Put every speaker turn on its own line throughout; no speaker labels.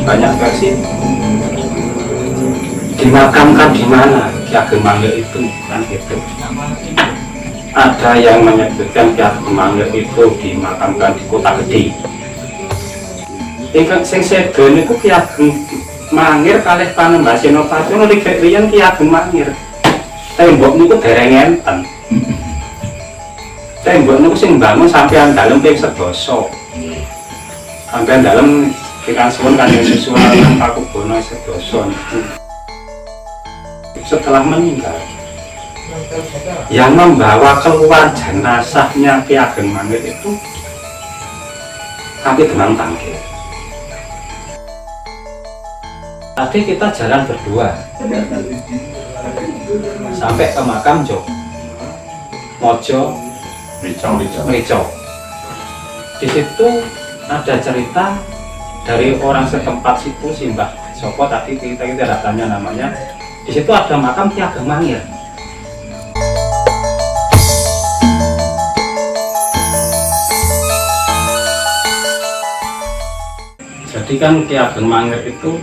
banyak versi. Dimakamkan di mana Ki Ageng Mangir itu kan gitu. Ada yang menyebutkan Ki Ageng Mangir itu dimakamkan di Kota Gede. Ingkang sing sedo niku Ki Ageng Mangir kalih Panembahan Senopati nuli riyen Ki Ageng Mangir. Tembok niku dereng enten. Tembok niku sing bangun sampean dalem ping 11. Sampean dalem ingkang suwun Kanjeng Susunan Pakubono 11 niku. Setelah meninggal, yang membawa keluar jenazahnya Ki Ageng Mangir itu kaki Demang Tangkil. Tadi kita jalan berdua sampai ke makam Mojo Rico. Di situ ada cerita dari orang setempat situ, Simbah Sopo tadi kita tidak tanya namanya. Di situ ada makam Ki Ageng Mangir. Jadi kan Ki Ageng Mangir itu,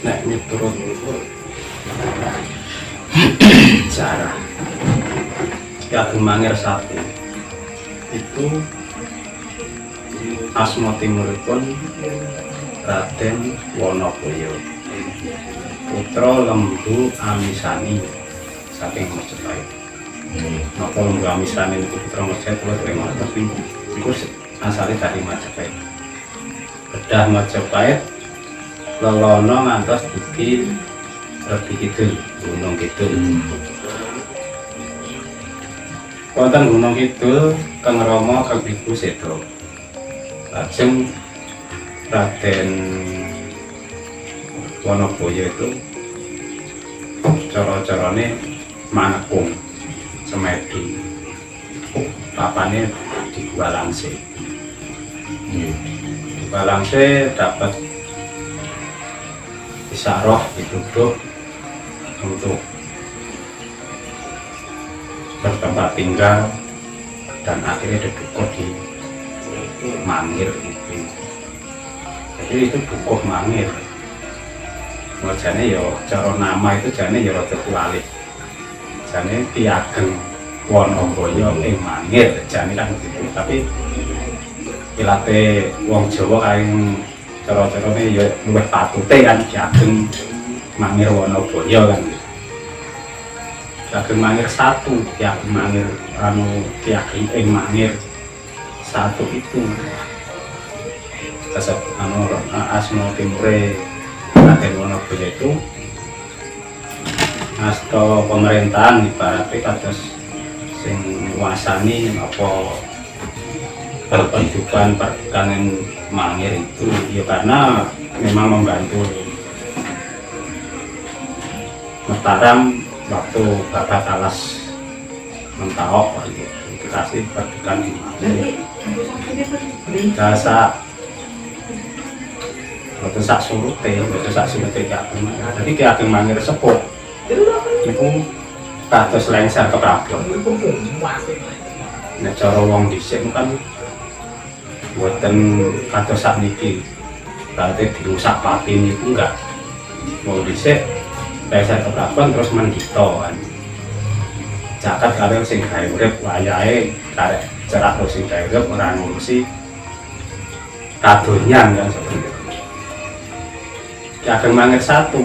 nek miturut sejarah, Ki Ageng Mangir satu itu asma timuripun Raden Wonoboyo, putra Lembu Amisani saking Majapahit. Napa Lembu Amisani itu putra Majapahit kula terima tapi iku asale dari Majapahit. Bedah Majapahit lelono ngantos dugi Regi Kidul, Gunung Kidul. Wonten Gunung Kidul Kang Rama Kang Ibu Sedo. Lajeng Raden Wonoboyo itu cara-carane manekung semedi papane di Gua Langse. Gua Langse dapat isaroh dituduh untuk bertempat tinggal dan akhirnya didukuh di Mangir itu. Jadi itu dukuh Mangir. Jane ya cara nama itu jane ya rada kualik. Jane Ki Ageng Wonoboyo ing Mangir jane kan gitu. Tapi ilate wong Jawa kaing cara-carane ya luwih patute kan Ki Ageng Mangir Wonoboyo kan. Ki Ageng Mangir satu, Ki Ageng Mangir Ki Ageng ing Mangir satu itu. Kasep asma timure Raden Wonoboyo itu asta pemerintahan ibaratnya kados sing nguasani apa pertunjukan perdagangan Mangir itu ya karena memang membantu Mataram waktu Bapak Talas Mentaok itu dikasih perdagangan di Mangir. Jasa waktu sak surute Ki Ageng Mangir. Jadi Ki Ageng Mangir sepuh itu kados lengser ke Prabon. Nek cara wong dhisik kan boten kados sakniki. Berarti dirusak patin itu enggak. Mau dhisik lengser ke Prabon terus mendito kan. Jakat karo sing gawe urip wayahe karek cerak sing gawe urip ora ngurusi kadonyan kan seperti itu. Ki Ageng Mangir satu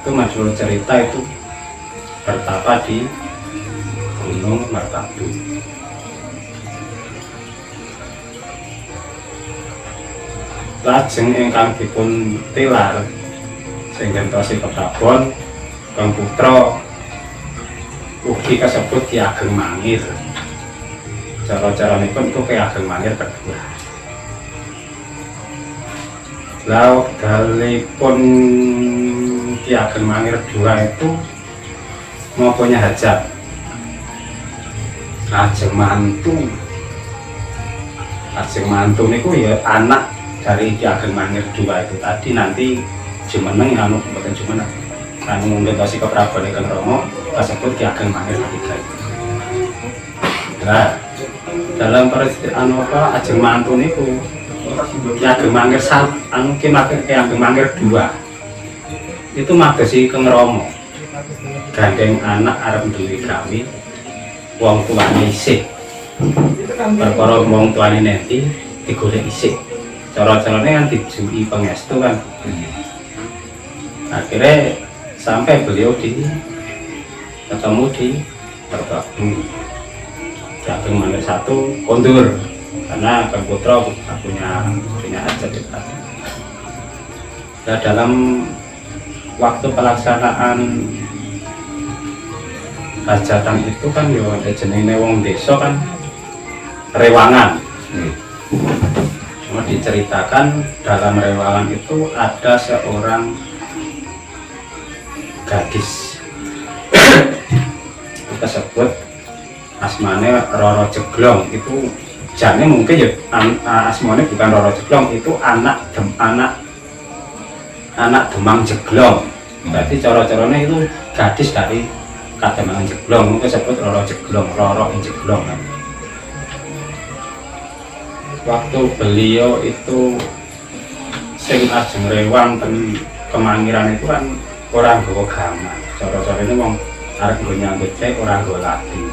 itu maksud cerita itu bertapa di Gunung Mertadu. Lajeng ingkang dipun tilar sing gentosi Prabon Kang putra ugi kasebut Ki Ageng Mangir. Cara-caranipun itu Ki Ageng Mangir kedua. Lauk dalipun Ki Ageng Mangir dua itu mau punya hajat Ajeng mantu niku ya anak dari Ki Ageng Mangir dua itu tadi nanti jumeneng anu mboten jumeneng anu ngentosi keprabon Kang Rama kasebut Ki Ageng Mangir ketiga itu. Nah dalam peristiwa anu apa Ajeng mantu niku Ki Ageng Mangir Ki Ageng Mangir 2 itu magesi Keng Rama gandeng anak arep duwe gawe wong tuane isih perkara wong tuane nanti digolek isih cara-carane kan dijui pangestu kan akhirnya sampai beliau ketemu di Merbabu Ki Ageng Mangir 1 kondur karena Kang Putra punya hajat itu tadi. Nah, dalam waktu pelaksanaan hajatan itu kan yo ada jenenge wong desa kan rewangan. Cuma diceritakan dalam rewangan itu ada seorang gadis tersebut asmane Roro Jeglong itu jane mungkin ya asmane bukan Roro Jeglong itu anak Demang Jeglong. Berarti cara-caranya itu gadis dari Kademangan Jeglong mungkin disebut Roro Jeglong, Roro Jeglong kan. Waktu beliau itu sing ajeng rewang ten Kemangiran itu kan orang nggawa gaman. Cara-caranya wong arep nggo nyambut cek ora nggo lagi.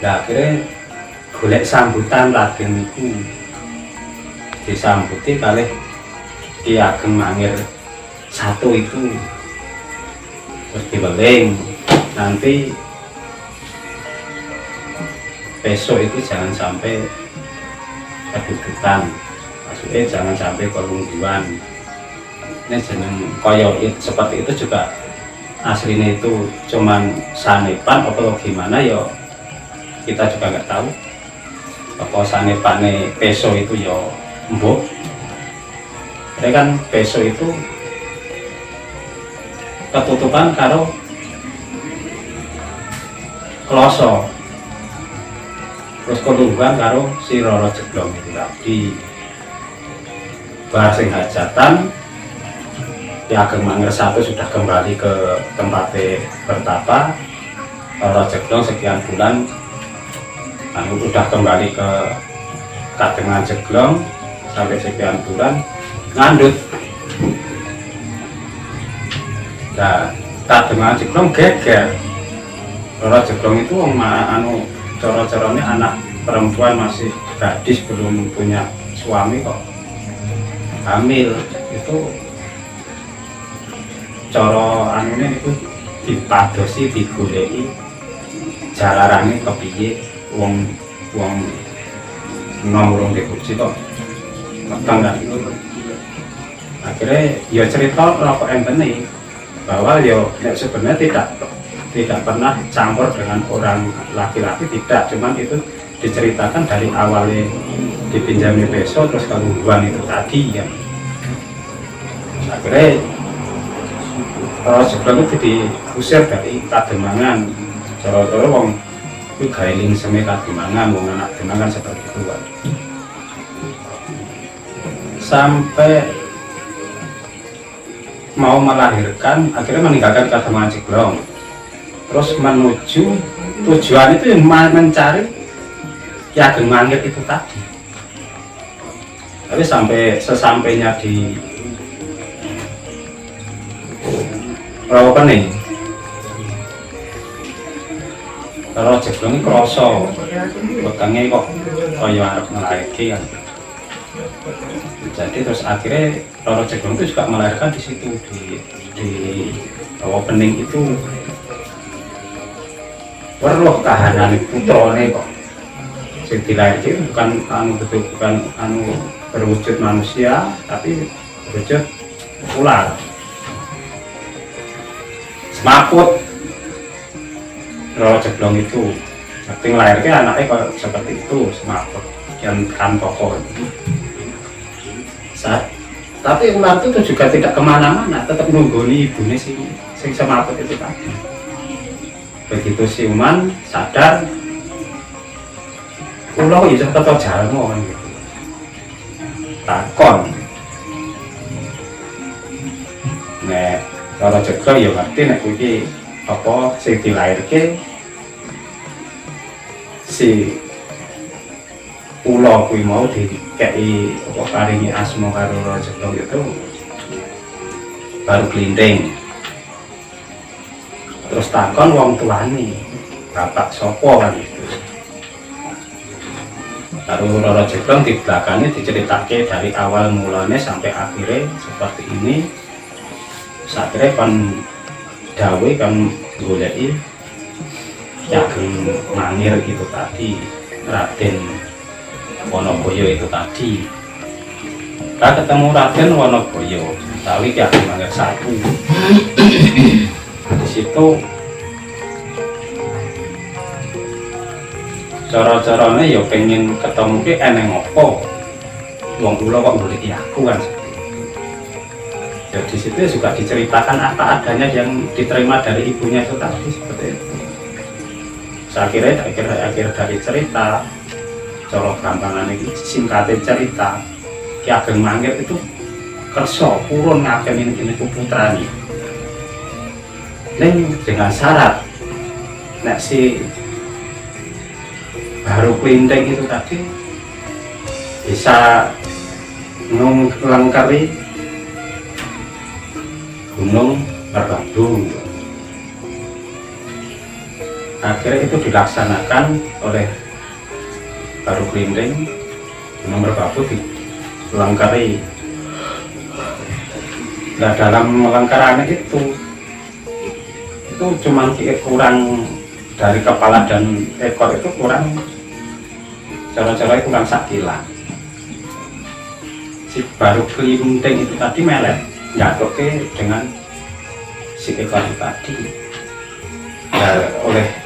Lah akhirnya golek sambutan Raden itu disambuti kalih Ki Ageng Mangir 1 itu terus diweling nanti besok itu jangan sampai kedudukan, maksudnya jangan sampai kelungguan. Ini jeneng koyo seperti itu juga aslinya itu cuman sanepan atau gimana ya kita juga nggak tahu. Apa sanepane peso itu ya mbok. Jadi kan peso itu ketutupan karo kloso. Terus kelungguan karo si Roro Jeglong itu tadi. Bar sing hajatan Ki Ageng Mangir 1 sudah kembali ke tempatnya bertapa. Roro Jeglong sekian bulan sudah kembali ke Kademangan Jeglong sampai sekian bulan ngandut. Nah, Kademangan Jeglong geger. Roro Jeglong itu cara-caranya anak perempuan masih gadis belum punya suami kok hamil itu cara anunya itu dipadosi digoleki jalarane kepiye wong nomor dikuci kok tangga itu. Akhirnya ya cerita rokok enteni bahwa ya sebenarnya tidak pernah campur dengan orang laki-laki, tidak, cuman itu diceritakan dari awalnya dipinjami peso terus kelungguan itu tadi ya. Akhirnya Jeglong itu diusir dari Kademangan. Cara-cara wong itu gailing semi Kademangan, wong anak Kademangan seperti itu kan. Sampai mau melahirkan akhirnya meninggalkan Kademangan Jeglong. Terus menuju tujuan itu yang mencari Ki Ageng Mangir itu tadi. Tapi sesampainya di Rawa Pening, Roro Jeglong kroso wetenge kok kaya arep nglairke kan. Jadi terus akhirnya Roro Jeglong itu juga melahirkan di situ di Rawa Pening itu. Perlu kahanan putrane kok sing dilahirke bukan berwujud manusia tapi berwujud ular semaput. Roro Jeglong itu nanti ngelahirke anaknya kok seperti itu semaput yang kan tokoh. Tapi ular itu juga tidak kemana-mana, tetap nunggoni ibunya sing semaput itu tadi. Begitu siuman sadar kula ya tetep jalmo kan gitu. Takon nek Roro Jeglong ya ngerti nek iki apa sing dilairke si pulau kuwi mau dikei apa paringi asma karo Jeblong itu baru Glinding. Terus takon wong tuane bapak sopo kan itu. Baru Roro Jeblong di belakangnya diceritake dari awal mulanya sampai akhirnya seperti ini. Akhirnya kan dawe kan goleki Ki Ageng Mangir itu tadi, Raden Wonoboyo itu tadi. Kita ketemu Raden Wonoboyo, tapi Ki Ageng Mangir satu. Di situ cara-caranya ya pengen ketemu ki eneng opo, wong kula kok goleki aku kan. Ya di situ juga diceritakan apa adanya yang diterima dari ibunya itu tadi seperti itu. Akhir dari cerita, cara gampangan ini singkatin cerita, Ki Ageng Mangir itu kerso purun ngakeni ini putrani. Neng dengan syarat, nek si baru Glinding itu tadi bisa ngelengkari Gunung Merbabu. Akhirnya itu dilaksanakan oleh baru Glinding, Gunung Merbabu dilengkari. Nah dalam melengkarannya itu cuma kurang dari kepala dan ekor itu kurang, cara-caranya kurang sakilan. Si baru Glinding itu tadi melet nggak oke dengan si ekor itu tadi. Nah,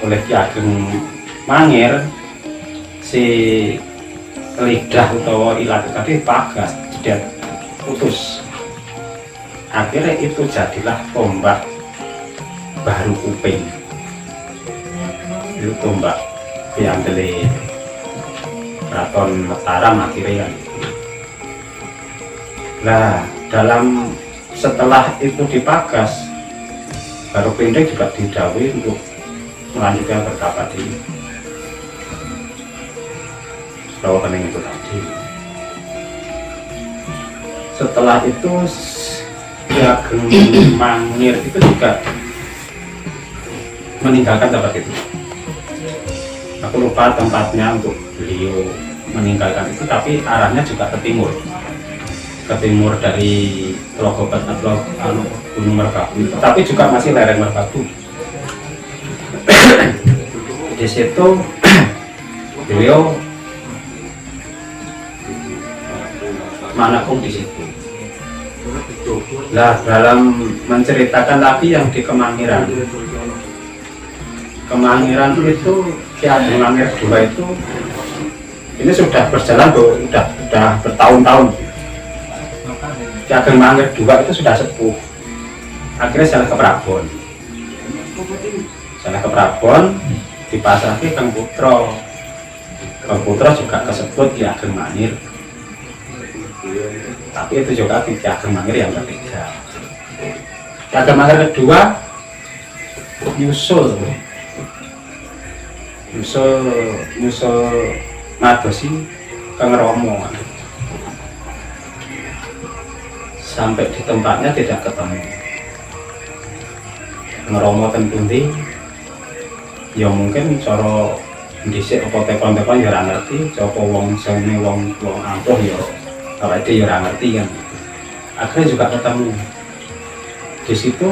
oleh Ki Ageng Mangir si lidah atau ilat itu tadi pagas tidak putus. Akhirnya itu jadilah tombak baru kuping. Itu tombak yang dari Keraton Mataram akhirnya. Nah dalam setelah itu dipagas, baru Glinding juga didhawuhi untuk melanjutkan bertapa di Rawakening itu tadi. Setelah itu Ki Ageng Mangir itu juga meninggalkan tempat itu. Aku lupa tempatnya untuk beliau meninggalkan itu, tapi arahnya juga ke timur dari Tlogobat atau Gunung Merbabu, tapi juga masih lereng Merbabu. Di situ beliau manakum di situ. Nah dalam menceritakan lagi yang di Kemangiran itu Ki Ageng Mangir II itu ini sudah berjalan sudah bertahun-tahun. Ki Ageng Mangir II itu sudah sepuh. Akhirnya salah ke Prabon dipasrahke Kang Putra. Kang Putra juga kesebut Ki Ageng Mangir. Tapi itu juga Ki Ageng Mangir yang ketiga. Ki Ageng Mangir kedua nyusul madosi Kang Romo. Sampai di tempatnya tidak ketemu. Kang Romo ten pundi? Ya mungkin cara dhisik apa tekon-tekon ya ora ngerti, apa wong sene wong ampuh ya awake dhewe ora ngerti kan. Akhirnya juga ketemu. Di situ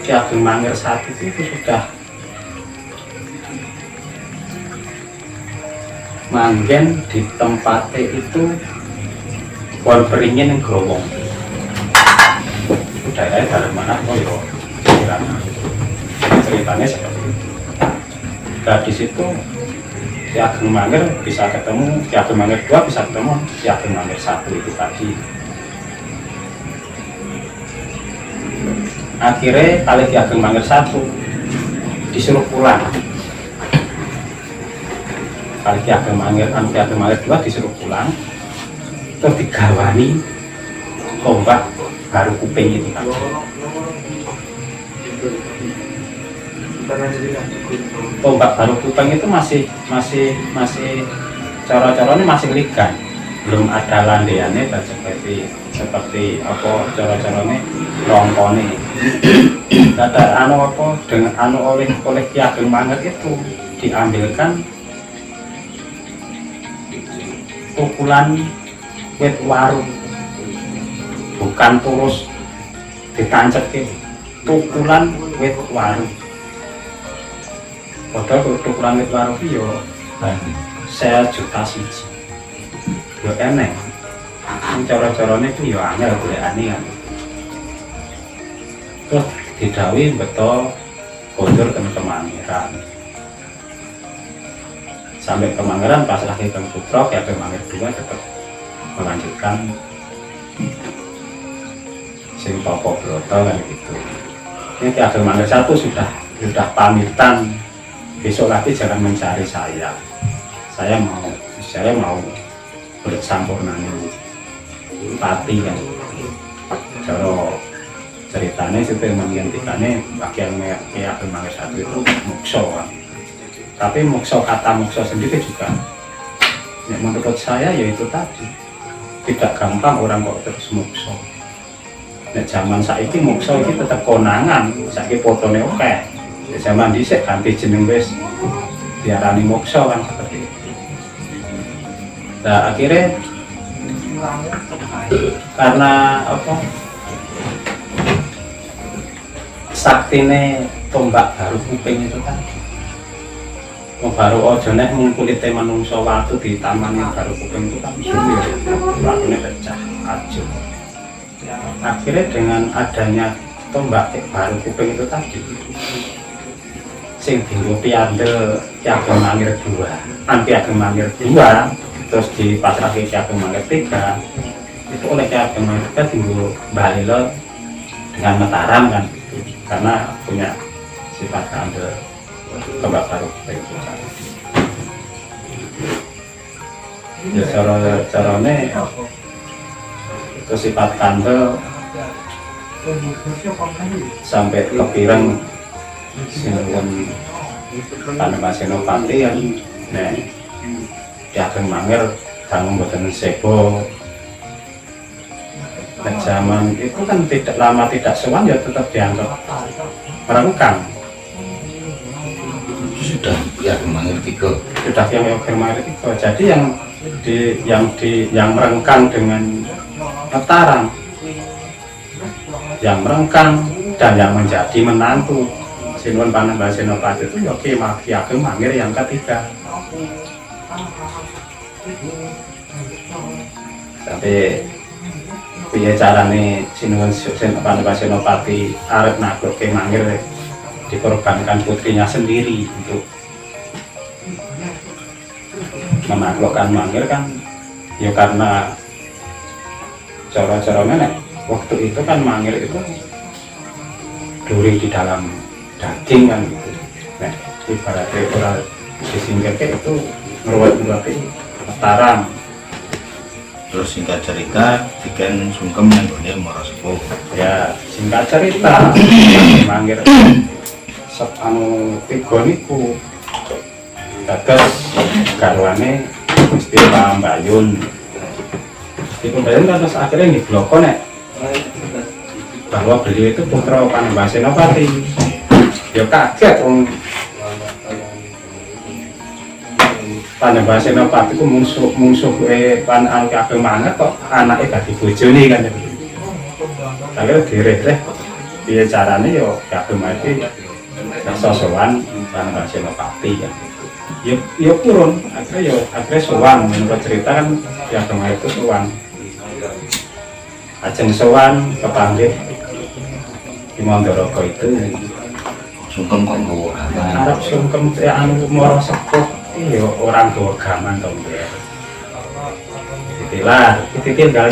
Ki Ageng Mangir I itu sudah manggen di tempatnya itu pohon beringin yang Growong. Daerahnya dari mana? Oh ya, ceritanya seperti itu. Nah di situ Ki Ageng Mangir bisa ketemu, Ki Ageng Mangir II bisa ketemu Ki Ageng Mangir I itu tadi. Akhirnya kali Ki Ageng Mangir I disuruh pulang. Kali Ki Ageng Mangir II disuruh pulang, terus digawani tombak baru kuping itu tadi. Tombak baru kuping itu masih cara-cara ini masih ligan, belum ada landiannya dan seperti apa cara-cara ini rongkone. Ada anu apa dengan anu oleh Ki Ageng Mangir itu diambilkan pukulan wit waru, bukan terus ditancep pukulan wit waru. Padahal pukulan wit waru itu yo saya juta siji yo enek. Cara-caranya itu yo angel golekane kan. Terus didhawuhi beto kondur ke Kemangiran. Sampai Kemangiran pas lagi ke Putra, Ki Ageng Mangir II tetap melanjutkan sing Topo Broto kan gitu. Ini Ki Ageng Mangir I sudah pamitan, besok lagi jangan mencari saya. Saya mau bersampurnane pati kan. Cara ceritanya itu menghentikannya bagian Ki Ageng Mangir I itu mukso kan. Tapi kata mukso sendiri juga ya, menurut saya yaitu tadi tidak gampang orang kok terus mukso. Nek zaman saiki mukso iki tetap konangan, saiki fotone oke. Zaman dhisik ganti jeneng wis diarani mukso kan seperti itu. Nah akhirnya karena apa saktine tombak baru kuping itu kan baru ojo nek mengkulite manungsa watu di taman yang baru kuping itu kan suwi watunya pecah kacau. Akhirnya dengan adanya tombak baru kuping itu tadi sing dienggo piandel Ki Ageng Mangir II, Ki Ageng Mangir II terus dipasrahke Ki Ageng Mangir III itu oleh Ki Ageng Mangir III dienggo balelo dengan Mataram kan karena punya sifat kandel tombak baru kuping itu tadi. Ya caranya itu sifat kandel sampai kepireng sinten Panembahan Senopati yang Ki Ageng Mangir dangu mboten sebo. Nek zaman itu kan tidak lama tidak sowan ya tetap dianggap merengkang.
Sudah Ki Ageng Mangir III.
Sudah Ki Ageng Mangir III. Jadi yang merengkang dengan Mataram, yang merengkang dan yang menjadi menantu Sinuwun Panembahan Senopati itu ya Ki Ageng Mangir yang ketiga. Tapi piye carane Sinuwun Panembahan Senopati arep nakluk Ki Mangir dikorbankan putrinya sendiri untuk menaklukkan Mangir kan ya karena cara-caranya waktu itu kan Mangir itu duri di dalam daging kan gitu. Nah, ibaratnya orang disingkirkan itu meruat-meruati Mataram.
Terus singkat cerita diken sungkem yang gone Mara Sepuh.
Ya singkat cerita Mangir anu tiga niku dados garwane Gusti Pambayun. Gusti Pambayun kan terus akhirnya dibloko nek bahwa beliau itu putra Panembahan Senopati. Ya kaget wong Panembahan Senopati ku mungsuh Panembahan Ki Ageng Mangir kok anake dadi bojone kan. Akhirnya direh-reh piye carane ya Ki Ageng Mangir sosokan Panembahan Senopati kan. Ya purun, akhirnya sowan menurut cerita kan Ki Ageng Mangir itu sowan. Ajeng sowan kepanggih Ki Mandaraga itu
Sungkem kok nggawa gaman.
Arab sungkem anu Mara Sepuh ya orang gawa gaman to nggih. Ditinggal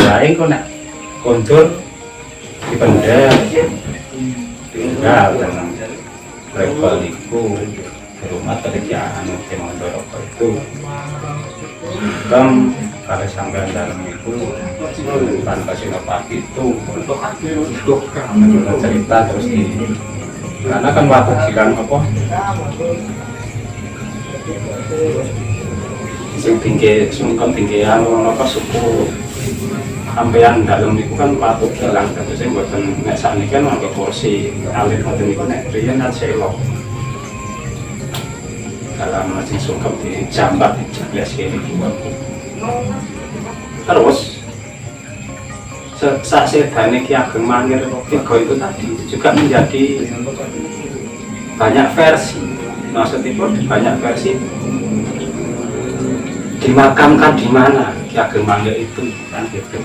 wae kok nek kondur dipendhet. Tinggal dalam level iku rumah kerjaan Ki Mandaraga itu. Kan kalau sampai dalam itu Panembahan Senopati itu cerita terus di karena kan waktu bilang apa sing tinggi sungkem tinggian apa suku sampeyan dalem niku kan patut hilang terus sing mboten nek sakniki kan nganggo kursi alit ngoten niku nek riyen kan selok dalam sing sungkem di jambat jelas kene terus sasedane Ki Ageng Mangir tiga itu tadi juga menjadi banyak versi. Maksudnya banyak versi dimakamkan di mana Ki Ageng Mangir itu kan gitu.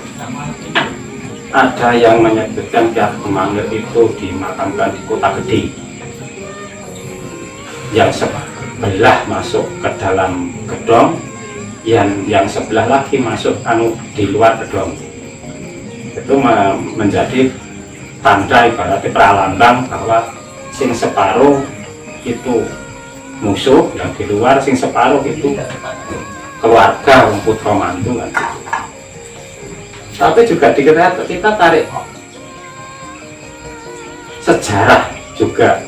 Ada yang menyebutkan Ki Ageng Mangir itu dimakamkan di Kota Gede, yang sebelah masuk ke dalam gedung, yang sebelah lagi masuk di luar gedung. Itu menjadi tanda ibaratnya pralambang bahwa sing separuh itu musuh, yang di luar sing separuh itu keluarga putra mantu kan. Tapi juga kita tarik sejarah juga.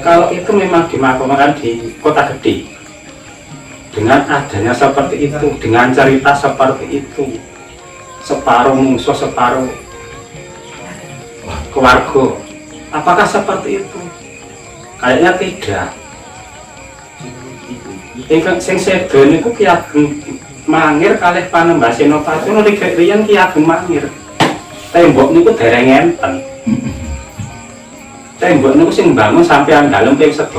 Kalau itu memang dimakamkan di Kota Gede dengan adanya seperti itu, dengan cerita seperti itu, separuh musuh separuh keluarga, apakah seperti itu? Kayaknya tidak. Ingkang sing sedo niku Ki Ageng Mangir kalih Panembahan Senopati riyen Ki Ageng Mangir. Tembok niku dereng enten. Tembok niku sing bangun sampean dalem ping 11.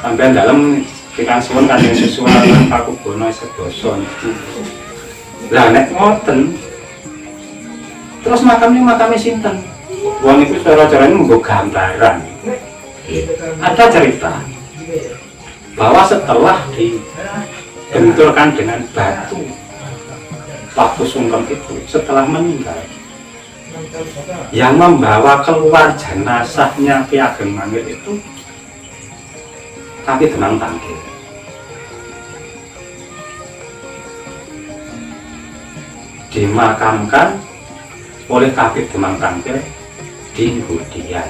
Sampean dalem pikan suwun Kanjeng Susuhunan Pakubono 11 niku. Lah nek ngoten terus makamnya sinten? Wong itu cara-caranya nggo gambaran. Ada cerita bahwa setelah dibenturkan dengan batu waktu sungkem itu, setelah meninggal, yang membawa keluar jenazahnya Ki Ageng Mangir itu kaki Demang Tangkil. Dimakamkan oleh Kaki Demang Tangkil di Ngodian.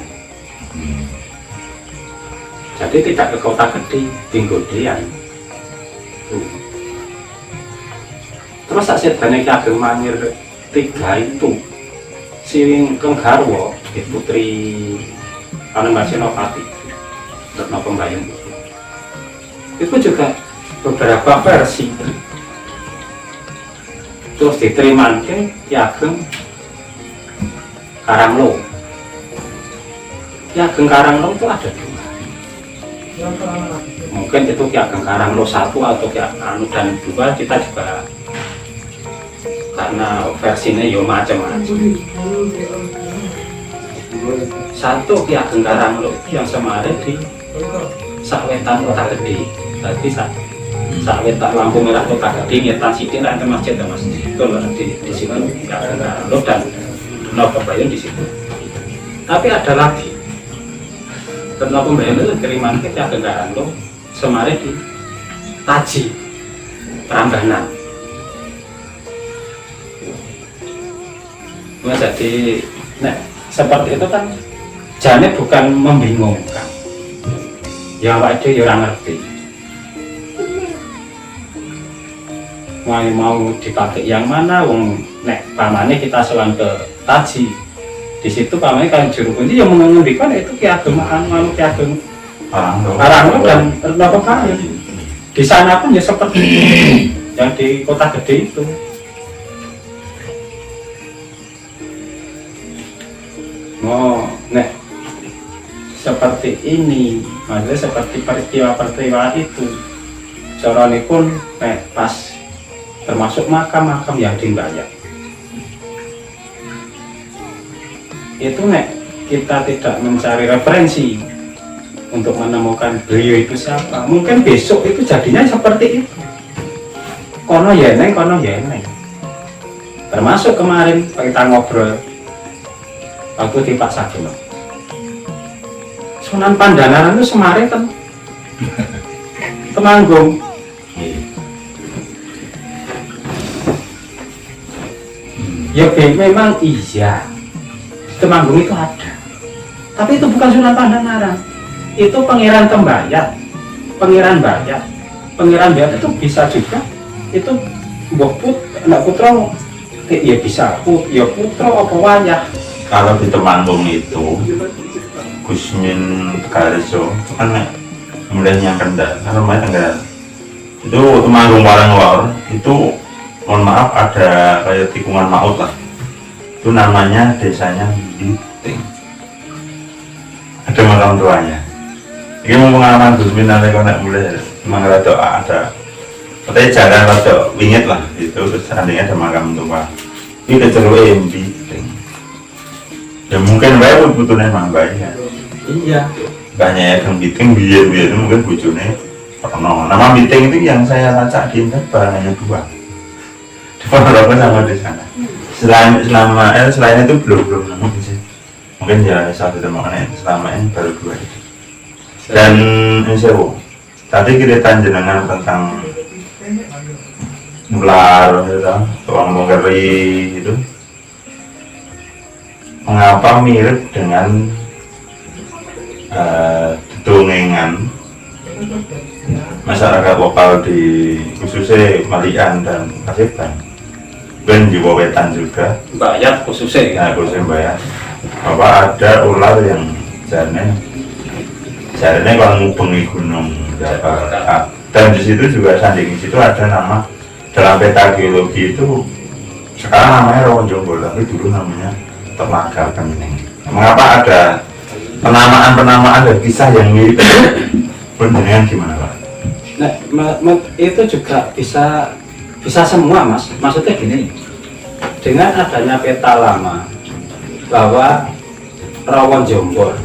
Jadi tidak ke Kota Gede, di Ngodian. Terus sasedane Ki Ageng Mangir 3 itu Siring Kenggarwa di putri Panembahan Senopati Retno Pembayun itu juga beberapa versi. Terus diterima Ki Ageng Karanglo. Ki Ageng Karanglo itu ada 2. Mungkin itu Ki Ageng Karanglo 1 atau Ki Ageng dan 2, kita juga karena versinya yo macam-macam. 1 Ki Ageng Karanglo yang semarin di Sakwetan Kota Gede. Tadi Sakwetan lampu merah Kota Gede ngetan sithik nang masjid Mas. Itu di sini Ki Ageng Karanglo dan Retno Pembayun di situ. Tapi ada lagi. Retno Pembayun itu kiriman Ki Ageng Karanglo semarin di Taji Prambanan. Nah, jadi seperti itu kan jane bukan membingungkan. Ya awake dhewe ora ngerti. Mau dipakai yang mana wong nek pamane kita sowan ke Taji. Di situ pamane kan juru kunci yang mengendikan itu Ki Ageng Ki Ageng Karanglo dan Retno Pembayun. Di sana pun ya seperti itu, yang di Kota Gede itu. Oh, nek seperti ini, maksudnya seperti peristiwa-peristiwa itu. Corone pun nek pas termasuk makam-makam yang di Mbayat. Itu nek kita tidak mencari referensi untuk menemukan beliau itu siapa, mungkin besok itu jadinya seperti itu. Kono yeneng, kono yeneng. Termasuk kemarin kita ngobrol waktu di Pak Sageno. Sunan Pandanaran itu semarin kan Temanggung. Ya memang iya, Temanggung itu ada. Tapi itu bukan Sunan Pandanaran. Itu Pangeran Tembayat. Pangeran Bayat. Pangeran Bayat itu bisa juga itu mbok anak putra ya bisa ya putra apa wayah.
Kalau di Temanggung itu Gusmin Tegarejo itu kan mulainya rendah, kan rumahnya Tenggara. Itu Temanggung Walenglor itu mohon maaf ada kayak tikungan maut lah. Itu namanya desanya Biting. Ada makam tuanya. Ini mau pengalaman Gusmin nanti kalau mulai memang ada katanya jalan rada wingit lah itu, terus seandainya ada makam tua. Ini keceruk Biting. Ya mungkin baik butuhnya emang banyak.
Iya.
Banyak yang Biting biar mungkin bujurnya pernah. Nama Biting itu yang saya lacak di internet hanya 2. Di Ponorogo sama di sana. Selain itu belum nemu sih. Mungkin ya satu teman selama ini baru 2 itu. Dan Insewu. Tadi kita jenengan tentang ular, tuang mengeri itu. Mengapa mirip dengan dongengan masyarakat lokal di khususnya Malian dan Kaseban dan Jawa Wetan juga
Bayat khususnya.
nah khususnya Bayat bahwa ada ular yang jarene kalau ngubengi gunung Jawa. Dan di situ juga sanding di situ ada nama dalam peta geologi itu sekarang namanya Rawan Jombol tapi dulu namanya Telaga Kening. Mengapa ada penamaan dan kisah yang mirip? Penjenengan gimana Pak?
Nah, itu juga bisa semua Mas. Maksudnya gini, dengan adanya peta lama bahwa Rawon Jombor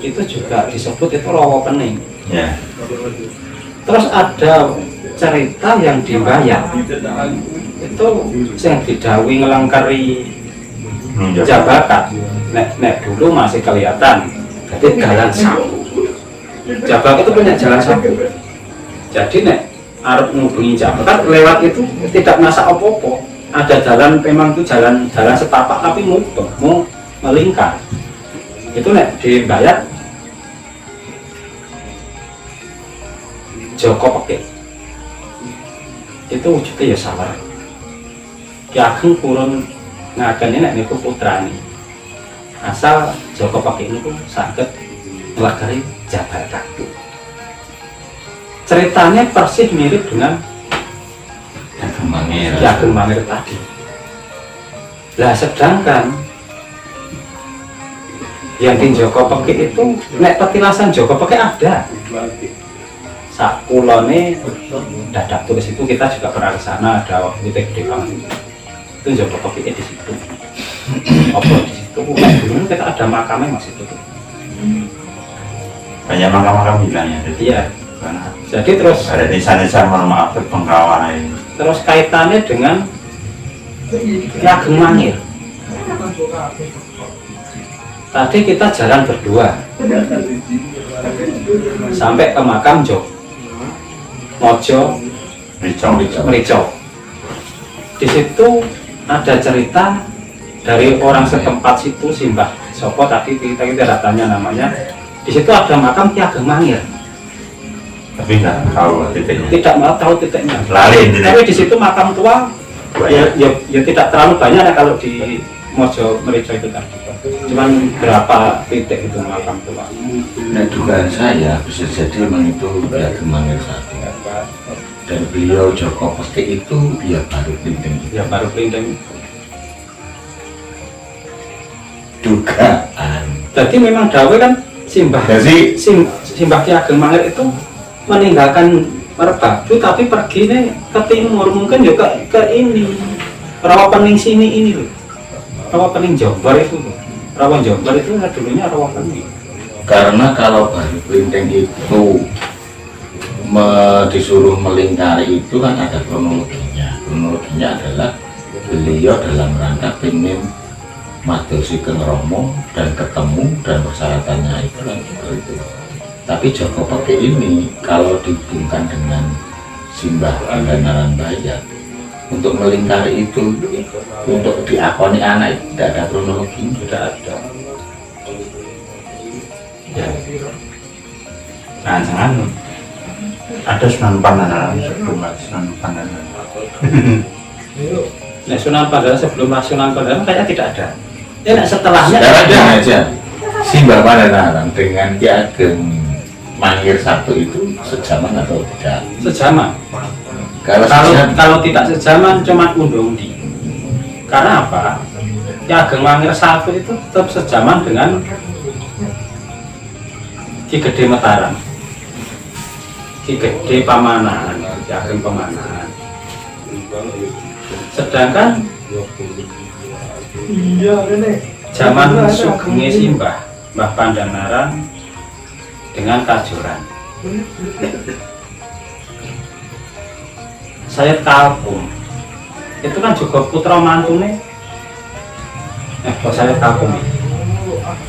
itu juga disebut itu Rawa Kening.
Ya.
Terus ada cerita yang di Bayat itu yang didawi ngelengkari jabatan. Nek dulu masih kelihatan, jadi jalan sapu. Jabak itu punya jalan sapu. Jadi nek arep ngubungi jabatan lewat itu tidak masak opo-opo. Ada jalan memang itu jalan setapak tapi muter, mau melingkar. Itu nek di Bayat Joko Pekik. Itu wujudnya ya sawer. Ki Ageng purun ngageni nek niku putrani. Asal Joko Pekik niku saged nglagari jabatan. Ceritanya persis mirip dengan Ki Ageng Mangir tadi. Lah sedangkan yang di Joko Pekik itu nek petilasan Joko Pekik ada. Sakulone dadak tulis itu kita juga pernah ke sana, ada waktu kita gede banget itu Joko Pekik di situ. Apa di situ? Dulu kita ada makamnya Mas itu.
Banyak makam-makam hilangnya.
Iya. Jadi terus
ada nisan-nisan mohon maaf terbengkalai.
Terus kaitannya dengan Ki Ageng Mangir. Tadi kita jalan berdua sampai ke makam Mojo Merico. Di situ ada cerita dari orang setempat situ Simbah Sopo tadi kita tidak tanya namanya. Di situ ada makam Ki Ageng Mangir.
Tapi nggak tahu titiknya.
Tidak mau tahu titiknya.
Lali.
Tapi di situ makam tua ya tidak terlalu banyak ya kalau di Mojo Merico itu tadi. Cuman berapa titik itu makam tua.
Nah dugaan saya bisa jadi memang itu Ki Ageng Mangir satu. Dan beliau Joko Pekik itu dia baru Plinting.
Ya baru Plinting.
Dugaan.
Jadi memang dawe kan Simbah Ki Ageng Mangir itu meninggalkan Merbabu tapi pergi nih ke timur, mungkin juga ke ini Rawa Pening sini ini loh. Rawa Pening Jombor itu loh. Rawa Jombor itu dulunya Rawa Pening.
Karena kalau baru Plinting itu disuruh melingkari itu kan ada kronologinya. Kronologinya adalah beliau dalam rangka ingin madosi Keng Romo dan ketemu dan persyaratannya itu kan itu. Tapi Joko Pekik ini kalau dihubungkan dengan Simbah Angganan Bayat untuk melingkari itu untuk diakoni anak itu tidak ada kronologi, tidak ada.
Ya. Jangan Ada Sunan Pandanaran sebelum Sunan Pandanaran.
Nah, Sunan Pandanaran sebelum Sunan Pandanaran kayaknya tidak ada. Ya, nah, setelahnya
Sekarang
ada.
gini aja, Simbah Pandanaran dengan Ki Ageng Mangir I itu sejaman atau tidak?
Sejaman.
Kalau
Kalau
sejaman,
kalau tidak sejaman cuma undi-undi. Karena apa? Ki Ageng Mangir I itu tetap sejaman dengan Ki Gede Mataram, Ki Gede Pamanahan, Ki Ageng Pamanahan. Sedangkan zaman Sugenge Simbah, Mbah Pandanaran dengan Kajoran, Sayat Kalkum itu kan juga putra mantune Sayat Kalkum,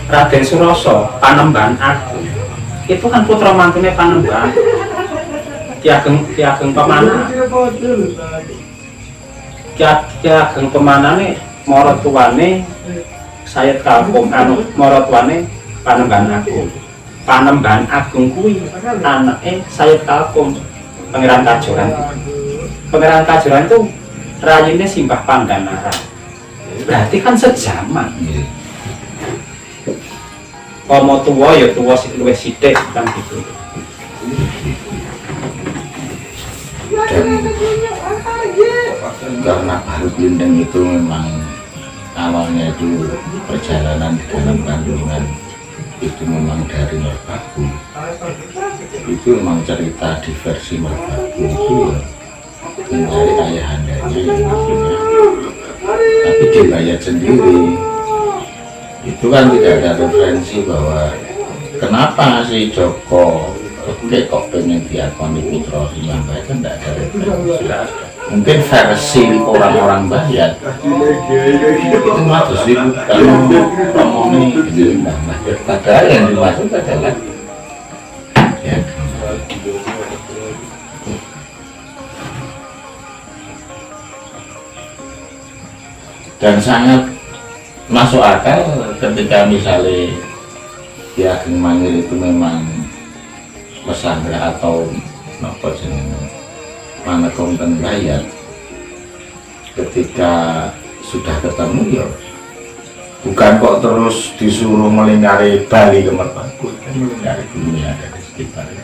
Raden Suroso Panembahan Agung itu kan putra mantune Panembahan Ki Ageng Pamanahan. Ki Ageng Pamanahan mara tuane Sayat Kalkum, mara tuane Panembahan Agung. Panembahan Agung kuwi anake Sayat Kalkum, Pangeran Kajoran. Pangeran Kajoran itu rayine Simbah Pandanaran. Berarti kan sejaman. Pomo tuwa ya tuwa luwih sithik kan gitu.
dan karena Baru Blindeng itu memang awalnya itu perjalanan di dalam kandungan itu memang dari Merbabu. Itu memang cerita di versi Merbabu itu ya mencari ayahandanya yang namanya. Tapi di Bayat sendiri itu kan tidak ada referensi bahwa kenapa si Joko Oke kok pengen diakoni putra Simbah Bayat, kan tidak ada referensi. Mungkin versi orang-orang Bayat itu maksud sih kalau ngomongin ini Mbah Bayat, padahal yang dimaksud adalah ya dan sangat masuk akal ketika misalnya Ki Ageng Mangir itu memang mesandra atau apa jenenge Manekonten Bayat, ketika sudah ketemu ya bukan kok terus disuruh melingkari Bali ke Merbabu, kan melingkari bumi ada di sekitarnya.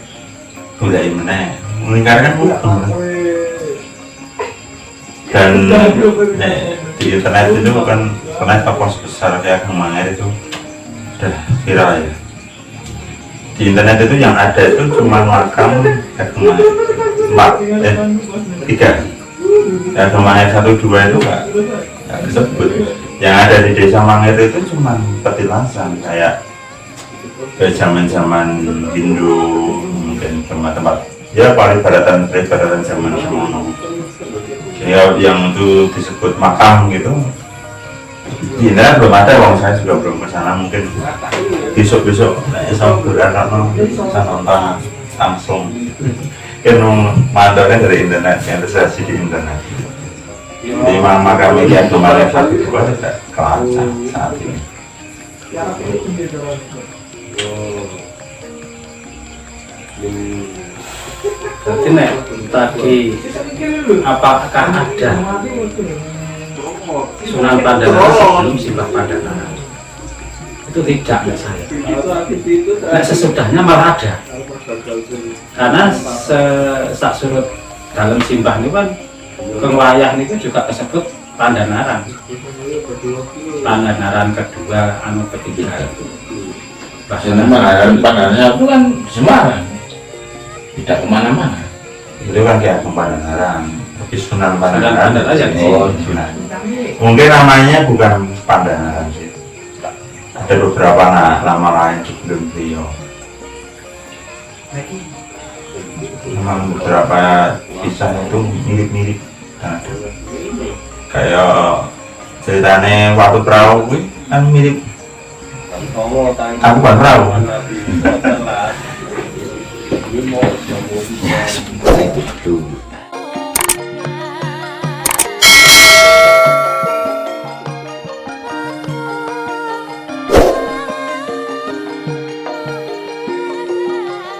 Mulai meneh melingkarkan bukan. Dan di internet itu kan pernah tokoh besar kayak Ageng Mangir itu sudah viral ya. Di internet itu yang ada itu cuma makam Ageng Mangir 3. Ageng Mangir 1, 2 itu nggak disebut. Yang ada di desa Mangir itu cuma petilasan kayak zaman-zaman Hindu, mungkin tempat-tempat ya peribadatan zaman semono. Ya, yang itu disebut makam gitu di internet belum ada, saya juga belum kesana, mungkin besok-besok saya nonton langsung kan mandornya dari internet, yang registrasi di internet di makam ini yang kemarin 1, 2 tidak kelacak saat ini.
Berarti nek tadi apakah ada Sunan Pandanaran sebelum Simbah Pandanaran? Itu tidak, ya saya. Nah, sesudahnya malah ada. Karena sak surut dalam Simbah ini kan Kengwayah itu juga disebut Pandanaran. Pandanaran kedua, ketiga itu.
Pandanaran itu kan Semarang, tidak kemana-mana.
Itu kan kayak Pandanaran, tapi Sunan Pandanaran
aja.
Sunan. Mungkin namanya bukan Pandanaran sih. Ada beberapa nama lain sebelum beliau. Memang beberapa kisah itu mirip-mirip. Kayak ceritanya waktu perahu kan mirip. Aku bukan perahu.
Itu